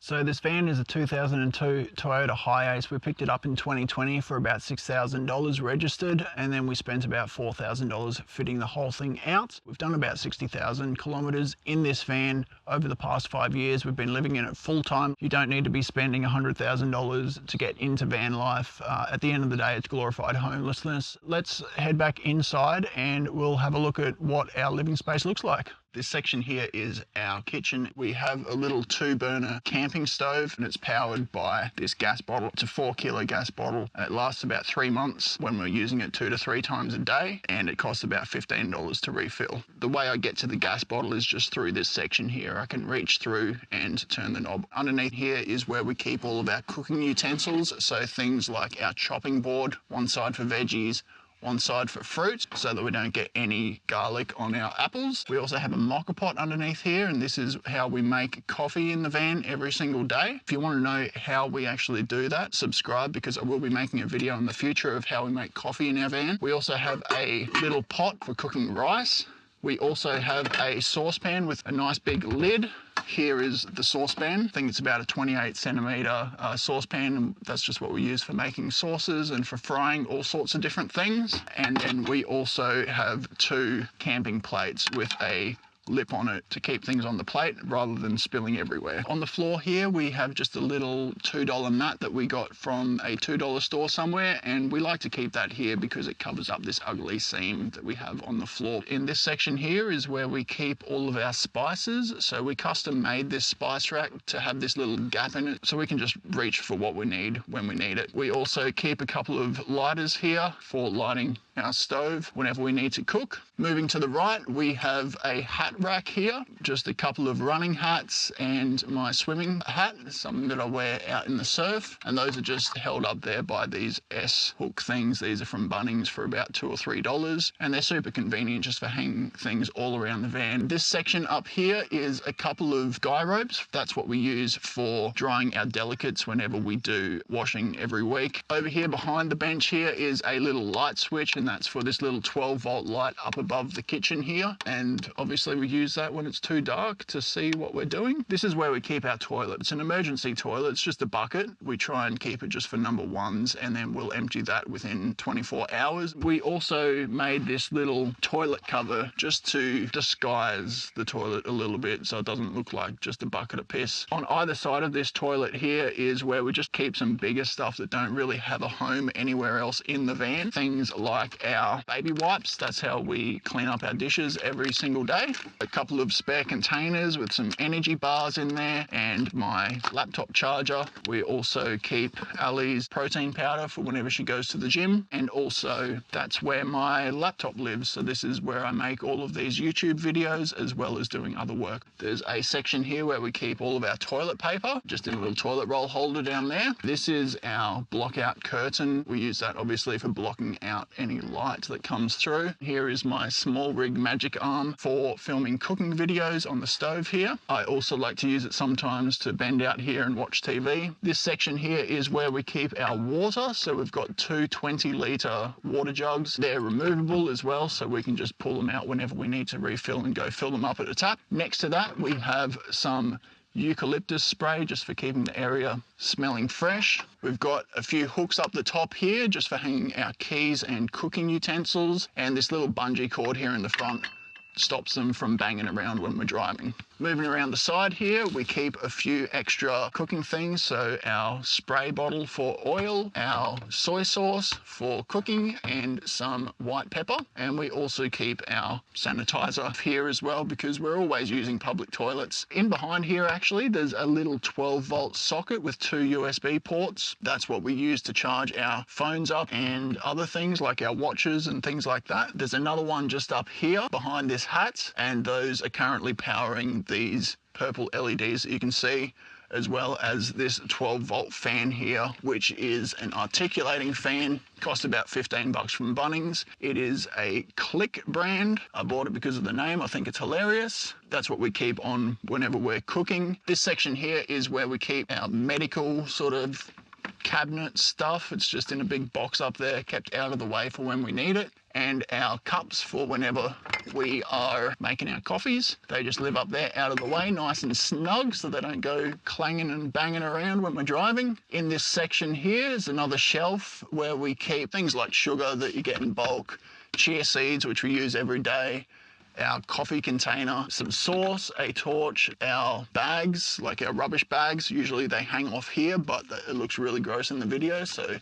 So this van is a 2002 Toyota HiAce. We picked it up in 2020 for about $6,000 registered, and then we spent about $4,000 fitting the whole thing out. We've done about 60,000 kilometers in this van over the past 5 years. We've been living in it full time. You don't need to be spending $100,000 to get into van life. At the end of the day, it's glorified homelessness. Let's head back inside and we'll have a look at what our living space looks like. This section here is our kitchen. We have a little 2-burner camping stove and it's powered by this gas bottle. It's a 4-kilo gas bottle and it lasts about 3 months when we're using it 2 to 3 times a day, and it costs about $15 to refill. The way I get to the gas bottle is just through this section here. I can reach through and turn the knob. Underneath here is where we keep all of our cooking utensils, so things like our chopping board, one side for veggies, one side for fruit, so that we don't get any garlic on our apples. We also have a mocha pot underneath here, and this is how we make coffee in the van every single day. If you want to know how we actually do that, subscribe, because I will be making a video in the future of how we make coffee in our van. We also have a little pot for cooking rice. We also have a saucepan with a nice big lid. Here is the saucepan. I think it's about a 28 centimeter saucepan, and that's just what we use for making sauces and for frying all sorts of different things. And then we also have 2 camping plates with a lip on it to keep things on the plate rather than spilling everywhere. On the floor here we have just a little $2 mat that we got from a $2 store somewhere, and we like to keep that here because it covers up this ugly seam that we have on the floor. In this section here is where we keep all of our spices. So we custom made this spice rack to have this little gap in it so we can just reach for what we need when we need it. We also keep a couple of lighters here for lighting our stove whenever we need to cook. Moving to the right, we have a hat rack here, just a couple of running hats and my swimming hat, something that I wear out in the surf, and those are just held up there by these S hook things. These are from Bunnings for about $2 or $3, and they're super convenient just for hanging things all around the van. This section up here is a couple of guy ropes. That's what we use for drying our delicates whenever we do washing every week. Over here behind the bench here is a little light switch, and that's for this little 12-volt light up above the kitchen here, and obviously we use that when it's too dark to see what we're doing. This is where we keep our toilet. It's an emergency toilet. It's just a bucket. We try and keep it just for number ones, and then we'll empty that within 24 hours. We also made this little toilet cover just to disguise the toilet a little bit so it doesn't look like just a bucket of piss. On either side of this toilet here is where we just keep some bigger stuff that don't really have a home anywhere else in the van. Things like our baby wipes. That's how we clean up our dishes every single day. A couple of spare containers with some energy bars in there, and my laptop charger. We also keep Ali's protein powder for whenever she goes to the gym, and also that's where my laptop lives. So this is where I make all of these YouTube videos as well as doing other work. There's a section here where we keep all of our toilet paper, just in a little toilet roll holder down there. This is our block out curtain. We use that obviously for blocking out any light that comes through. Here is my small rig magic arm for filming cooking videos on the stove here. I also like to use it sometimes to bend out here and watch TV. This section here is where we keep our water. So we've got 2 20-litre water jugs. They're removable as well, so we can just pull them out whenever we need to refill and go fill them up at a tap. Next to that, we have some eucalyptus spray just for keeping the area smelling fresh. We've got a few hooks up the top here just for hanging our keys and cooking utensils, and this little bungee cord here in the front stops them from banging around when we're driving. Moving around the side here, we keep a few extra cooking things. So our spray bottle for oil, our soy sauce for cooking, and some white pepper. And we also keep our sanitizer here as well, because we're always using public toilets. In behind here, actually, there's a little 12-volt socket with 2 USB ports. That's what we use to charge our phones up and other things like our watches and things like that. There's another one just up here behind this hat, and those are currently powering these purple LEDs that you can see, as well as this 12-volt fan here, which is an articulating fan. Cost about 15 bucks from Bunnings. It is a Click brand. I bought it because of the name. I think it's hilarious. That's what we keep on whenever we're cooking. This section here is where we keep our medical sort of cabinet stuff. It's just in a big box up there, kept out of the way for when we need it. And our cups for whenever we are making our coffees. They just live up there out of the way, nice and snug, so they don't go clanging and banging around when we're driving. In this section here is another shelf where we keep things like sugar that you get in bulk, chia seeds, which we use every day, our coffee container, some sauce, a torch, our bags, like our rubbish bags. Usually they hang off here, but it looks really gross in the video, so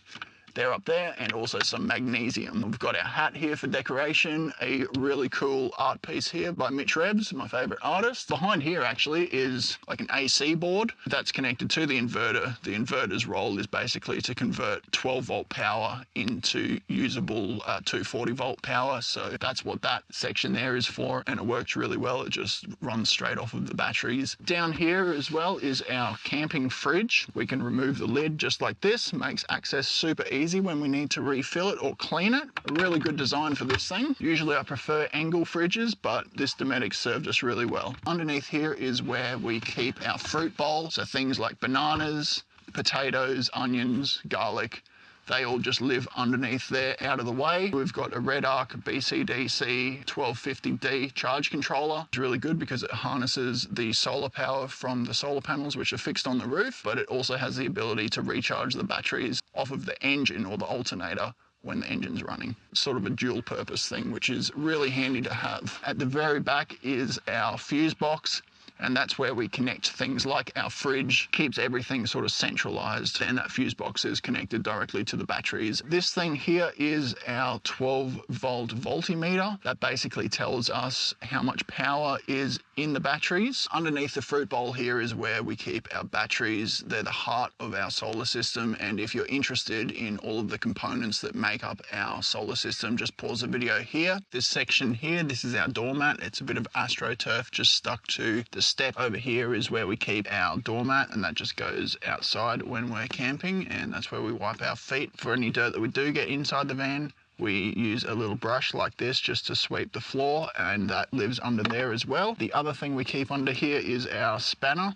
they're up there, and also some magnesium. We've got our hat here for decoration, a really cool art piece here by Mitch Rebs, my favorite artist. Behind here actually is like an AC board that's connected to the inverter. The inverter's role is basically to convert 12 volt power into usable 240 volt power. So that's what that section there is for, and it works really well. It just runs straight off of the batteries. Down here as well is our camping fridge. We can remove the lid just like this, makes access super easy when we need to refill it or clean it. A really good design for this thing. Usually I prefer angle fridges, but this Dometic served us really well. Underneath here is where we keep our fruit bowl, so things like bananas, potatoes, onions, garlic. They all just live underneath there, out of the way. We've got a Red Arc BCDC 1250D charge controller. It's really good because it harnesses the solar power from the solar panels, which are fixed on the roof, but it also has the ability to recharge the batteries off of the engine or the alternator when the engine's running. Sort of a dual purpose thing, which is really handy to have. At the very back is our fuse box, and that's where we connect things like our fridge. Keeps everything sort of centralized, and that fuse box is connected directly to the batteries. This thing here is our 12 volt voltmeter. That basically tells us how much power is in the batteries. Underneath the fruit bowl here is where we keep our batteries. They're the heart of our solar system, and if you're interested in all of the components that make up our solar system, just pause the video here. This section here, this is our doormat. It's a bit of AstroTurf just stuck to the step. Over here is where we keep our doormat, and that just goes outside when we're camping, and that's where we wipe our feet. For any dirt that we do get inside the van, we use a little brush like this just to sweep the floor, and that lives under there as well. The other thing we keep under here is our spanner.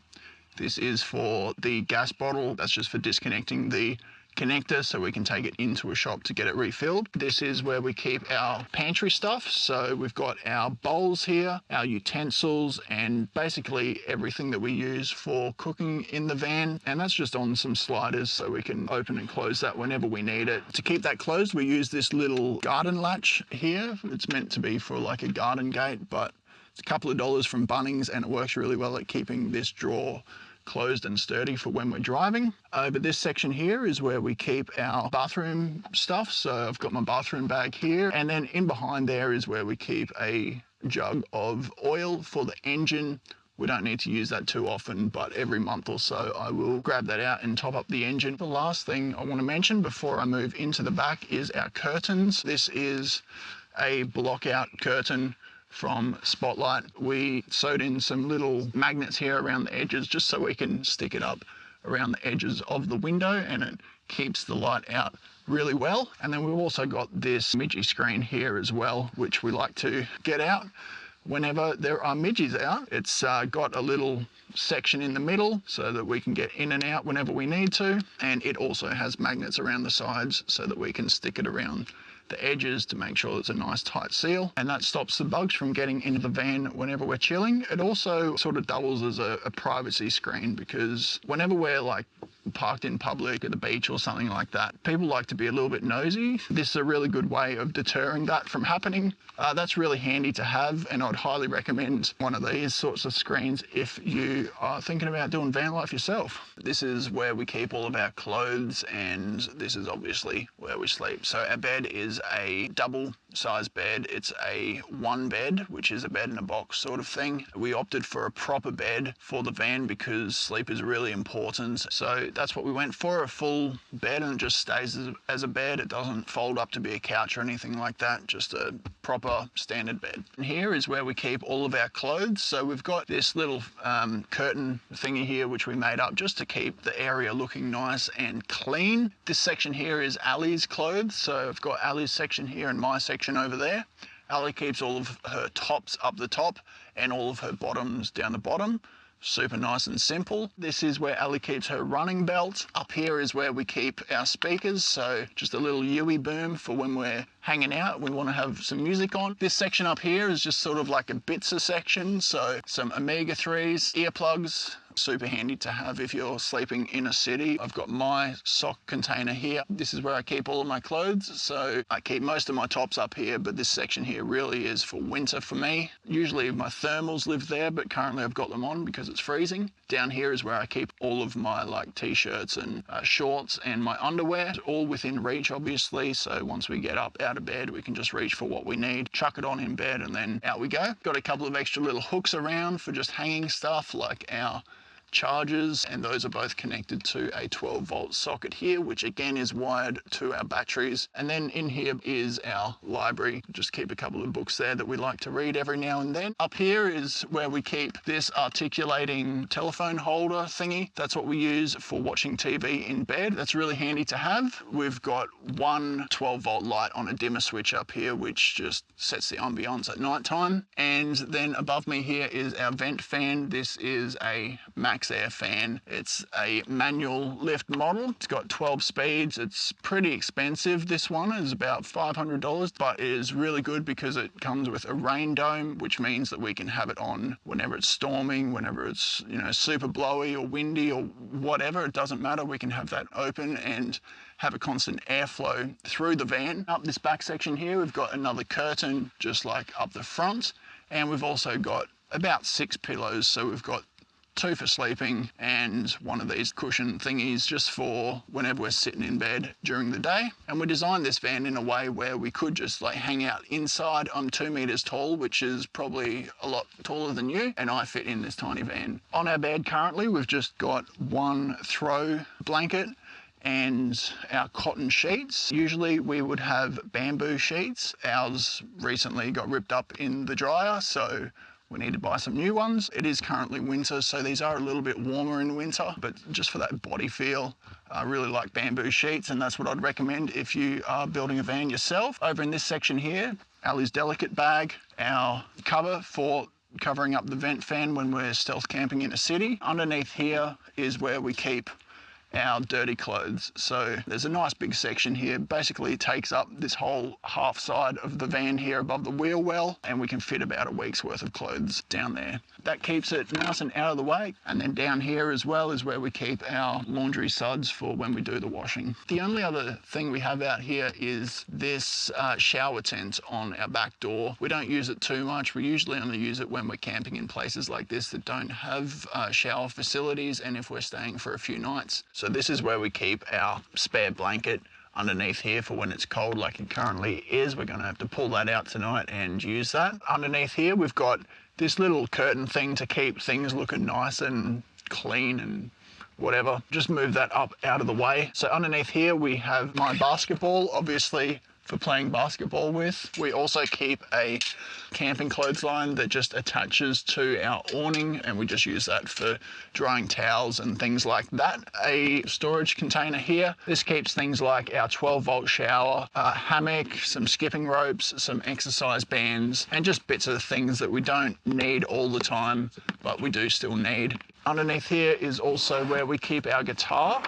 This is for the gas bottle. That's just for disconnecting the connector so we can take it into a shop to get it refilled. This is where we keep our pantry stuff. So we've got our bowls here, our utensils, and basically everything that we use for cooking in the van. And that's just on some sliders so we can open and close that whenever we need it. To keep that closed, we use this little garden latch here. It's meant to be for like a garden gate, but it's a couple of dollars from Bunnings, and it works really well at keeping this drawer closed and sturdy for when we're driving. But this section here is where we keep our bathroom stuff. So I've got my bathroom bag here, and then in behind there is where we keep a jug of oil for the engine. We don't need to use that too often, but every month or so I will grab that out and top up the engine. The last thing I want to mention before I move into the back is our curtains. This is a block out curtain from Spotlight. We sewed in some little magnets here around the edges just so we can stick it up around the edges of the window, and it keeps the light out really well. And then we've also got this midgie screen here as well, which we like to get out whenever there are midgies out. It's got a little section in the middle so that we can get in and out whenever we need to, and it also has magnets around the sides so that we can stick it around the edges to make sure it's a nice tight seal, and that stops the bugs from getting into the van whenever we're chilling. It also sort of doubles as a privacy screen, because whenever we're like parked in public at the beach or something like that, people like to be a little bit nosy. This is a really good way of deterring that from happening. That's really handy to have, and I'd highly recommend one of these sorts of screens if you are thinking about doing van life yourself. This is where we keep all of our clothes, and this is obviously where we sleep. So our bed is a double size bed. It's a one bed, which is a bed in a box sort of thing. We opted for a proper bed for the van because sleep is really important. So that's what we went for, a full bed, and it just stays as a bed. It doesn't fold up to be a couch or anything like that, just a proper standard bed. And here is where we keep all of our clothes. So we've got this little curtain thingy here, which we made up just to keep the area looking nice and clean. This section here is Ali's clothes. So I've got Ali's section here and my section over there. Ali keeps all of her tops up the top and all of her bottoms down the bottom. Super nice and simple. This is where Ali keeps her running belt. Up here is where we keep our speakers, so just a little Yui boom for when we're hanging out, we want to have some music on. This section up here is just sort of like a Bitzer section, so some omega-3s, earplugs, super handy to have if you're sleeping in a city. I've got my sock container here. This is where I keep all of my clothes, so I keep most of my tops up here, but this section here really is for winter for me. Usually my thermals live there, but currently I've got them on because it's freezing. Down here is where I keep all of my like t-shirts and shorts and my underwear, all within reach obviously, so once we get up out of bed we can just reach for what we need, chuck it on in bed, and then out we go. Got a couple of extra little hooks around for just hanging stuff like our chargers, and those are both connected to a 12-volt socket here, which again is wired to our batteries. And then in here is our library. Just keep a couple of books there that we like to read every now and then. Up here is where we keep this articulating telephone holder thingy. That's what we use for watching TV in bed. That's really handy to have. We've got one 12-volt light on a dimmer switch up here, which just sets the ambiance at night time. And then above me here is our vent fan. This is a Max Air fan. It's a manual lift model. It's got 12 speeds. It's pretty expensive. This one is about $500, but it is really good because it comes with a rain dome, which means that we can have it on whenever it's storming, whenever it's, you know, super blowy or windy or whatever. It doesn't matter. We can have that open and have a constant airflow through the van. Up this back section here, we've got another curtain just like up the front, and we've also got about 6 pillows. So we've got 2 for sleeping and one of these cushion thingies just for whenever we're sitting in bed during the day. And we designed this van in a way where we could just like hang out inside. I'm 2 meters tall, which is probably a lot taller than you, and I fit in this tiny van. On our bed currently, we've just got one throw blanket and our cotton sheets. Usually we would have bamboo sheets. Ours recently got ripped up in the dryer, so we need to buy some new ones. It is currently winter, so these are a little bit warmer in winter, but just for that body feel, I really like bamboo sheets, and that's what I'd recommend if you are building a van yourself. Over in this section here, Ali's delicate bag, our cover for covering up the vent fan when we're stealth camping in a city. Underneath here is where we keep our dirty clothes. So there's a nice big section here. Basically it takes up this whole half side of the van here above the wheel well, and we can fit about a week's worth of clothes down there. That keeps it nice and out of the way. And then down here as well is where we keep our laundry suds for when we do the washing. The only other thing we have out here is this shower tent on our back door. We don't use it too much. We usually only use it when we're camping in places like this that don't have shower facilities, and if we're staying for a few nights. So this is where we keep our spare blanket underneath here for when it's cold like it currently is. We're going to have to pull that out tonight and use that. Underneath here we've got this little curtain thing to keep things looking nice and clean and whatever. Just move that up out of the way. So underneath here we have my basketball, obviously for playing basketball with. We also keep a camping clothesline that just attaches to our awning, and we just use that for drying towels and things like that. A storage container here. This keeps things like our 12-volt shower, a hammock, some skipping ropes, some exercise bands, and just bits of things that we don't need all the time, but we do still need. Underneath here is also where we keep our guitar.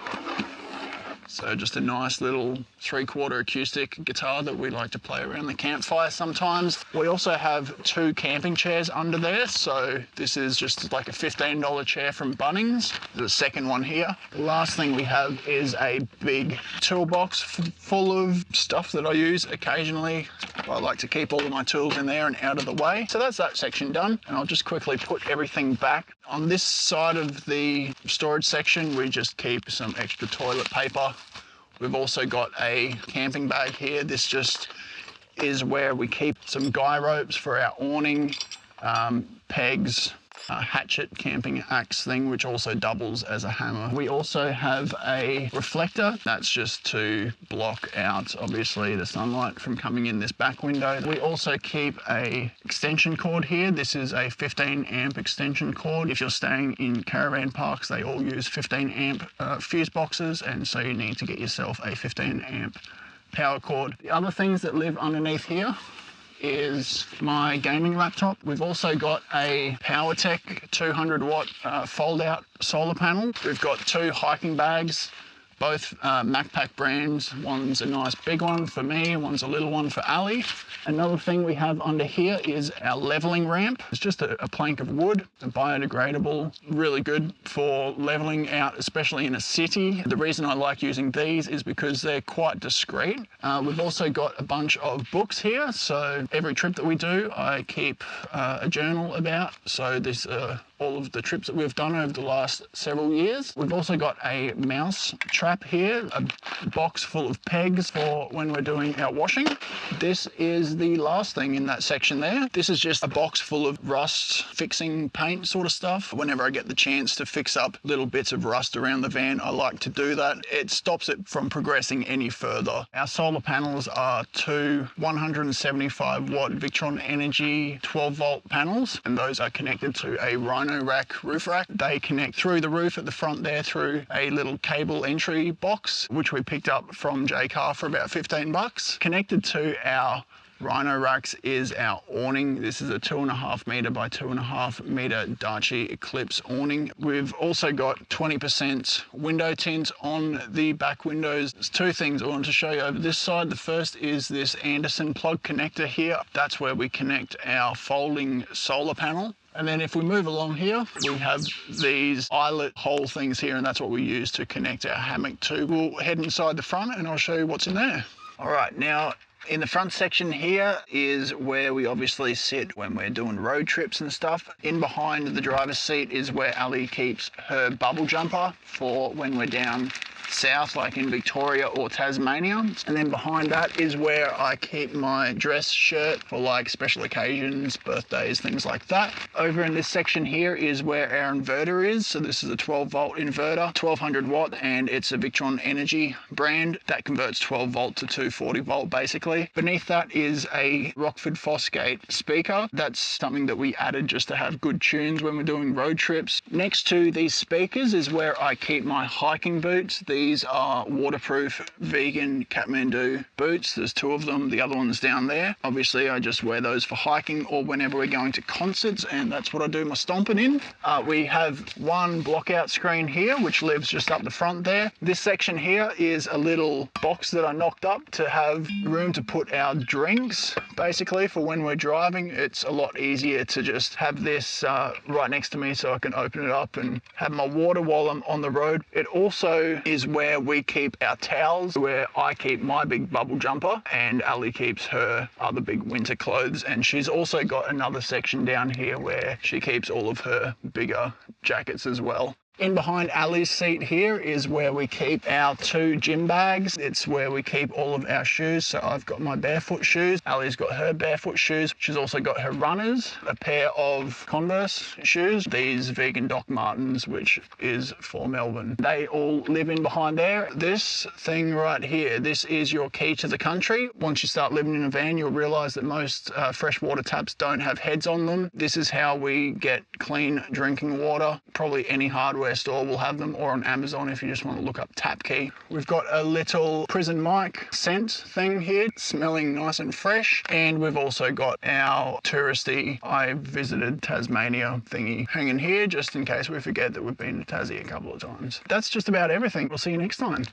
So just a nice little 3/4 acoustic guitar that we like to play around the campfire sometimes. We also have 2 camping chairs under there. So this is just like a $15 chair from Bunnings. There's a second one here. The last thing we have is a big toolbox full of stuff that I use occasionally. I like to keep all of my tools in there and out of the way. So that's that section done. And I'll just quickly put everything back. On this side of the storage section, we just keep some extra toilet paper. We've also got a camping bag here. This just is where we keep some guy ropes for our awning, pegs, hatchet camping axe thing, which also doubles as a hammer. We also have a reflector. That's just to block out, obviously, the sunlight from coming in this back window. We also keep a extension cord here. This is a 15 amp extension cord. If you're staying in caravan parks, they all use 15 amp fuse boxes, and so you need to get yourself a 15 amp power cord. The other things that live underneath here is my gaming laptop. We've also got a PowerTech 200 watt fold out solar panel. We've got 2 hiking bags both MacPack brands. One's a nice big one for me, one's a little one for Ali. Another thing we have under here is our leveling ramp. It's just a plank of wood, biodegradable, really good for leveling out, especially in a city. The reason I like using these is because they're quite discreet. We've also got a bunch of books here, so every trip that we do I keep a journal about, so this all of the trips that we've done over the last several years. We've also got a mouse trap here, a box full of pegs for when we're doing our washing. This is the last thing in that section there. This is just a box full of rust fixing paint sort of stuff. Whenever I get the chance to fix up little bits of rust around the van, I like to do that. It stops it from progressing any further. Our solar panels are two 175 watt Victron Energy 12 volt panels, and those are connected to a Rhino rack roof rack. They connect through the roof at the front there through a little cable entry box, which we picked up from J-Car for about 15 bucks. Connected to our Rhino racks is our awning. This is a 2.5 meter by 2.5 meter Dachi Eclipse awning. We've also got 20% window tint on the back windows. There's two things I want to show you over this side. The first is this Anderson plug connector here. That's where we connect our folding solar panel. And then if we move along here, we have these eyelet hole things here, and that's what we use to connect our hammock to. We'll head inside the front and I'll show you what's in there. All right, now in the front section here is where we obviously sit when we're doing road trips and stuff. In behind the driver's seat is where Ali keeps her bubble jumper for when we're down south, like in Victoria or Tasmania. And then behind that is where I keep my dress shirt for like special occasions, birthdays, things like that. Over in this section here is where our inverter is. So this is a 12 volt inverter, 1200 watt, and it's a Victron Energy brand that converts 12 volt to 240 volt basically. Beneath that is a Rockford Fosgate speaker. That's something that we added just to have good tunes when we're doing road trips. Next to these speakers is where I keep my hiking boots. These are waterproof vegan Kathmandu boots. There's two of them. The other one's down there. Obviously, I just wear those for hiking or whenever we're going to concerts, and that's what I do my stomping in. We have one blockout screen here, which lives just up the front there. This section here is a little box that I knocked up to have room to put our drinks. Basically, for when we're driving, it's a lot easier to just have this right next to me so I can open it up and have my water while I'm on the road. It also is where we keep our towels, where I keep my big bubble jumper and Ali keeps her other big winter clothes. And she's also got another section down here where she keeps all of her bigger jackets as well. In behind Ali's seat here is where we keep our two gym bags. It's where we keep all of our shoes. So I've got my barefoot shoes. Ali's got her barefoot shoes. She's also got her runners, a pair of Converse shoes, these vegan Doc Martens, which is for Melbourne. They all live in behind there. This thing right here, this is your key to the country. Once you start living in a van, you'll realize that most freshwater taps don't have heads on them. This is how we get clean drinking water. Probably any hardware store will have them, or on Amazon if you just want to look up tap key. We've got a little prison mic scent thing here, smelling nice and fresh, and we've also got our touristy I visited Tasmania thingy hanging here just in case we forget that we've been to Tassie a couple of times. That's just about everything. We'll see you next time.